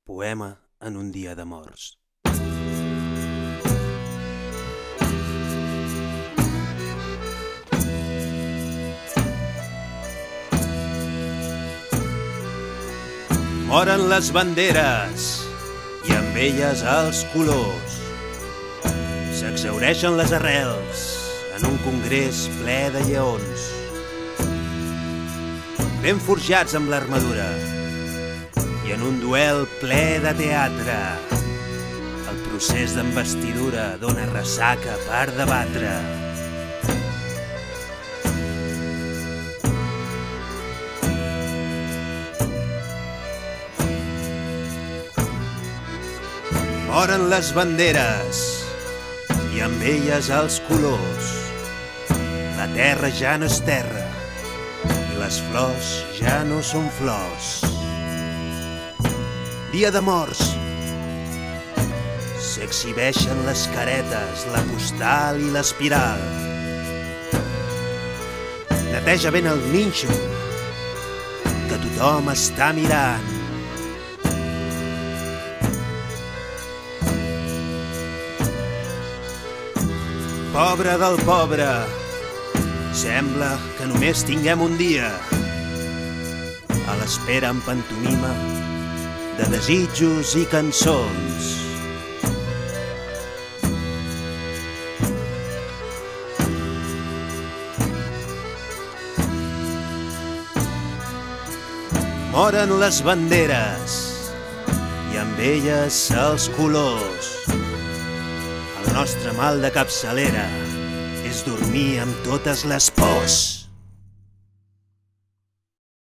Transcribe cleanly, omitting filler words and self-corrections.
Poema en un dia de morts. Moren les banderes i amb elles els colors. S'exhaureixen les arrels en un congrés ple de lleons. Ben forjats amb l'armadura i en un duel ple de teatre. El procés d'envestidura dona ressaca per debatre. Moren les banderes i amb elles els colors. La terra ja no és terra i les flors ja no són flors. Dia de morts. S'exhibeixen les caretes, la postal i l'espiral. Neteja ben el nínxol que tothom està mirant. Pobre del pobre, sembla que només tinguem un dia. A l'espera en pantomima de desitjos i cançons. Moren les banderes i amb elles els colors. El nostre mal de capçalera és dormir amb totes les pors.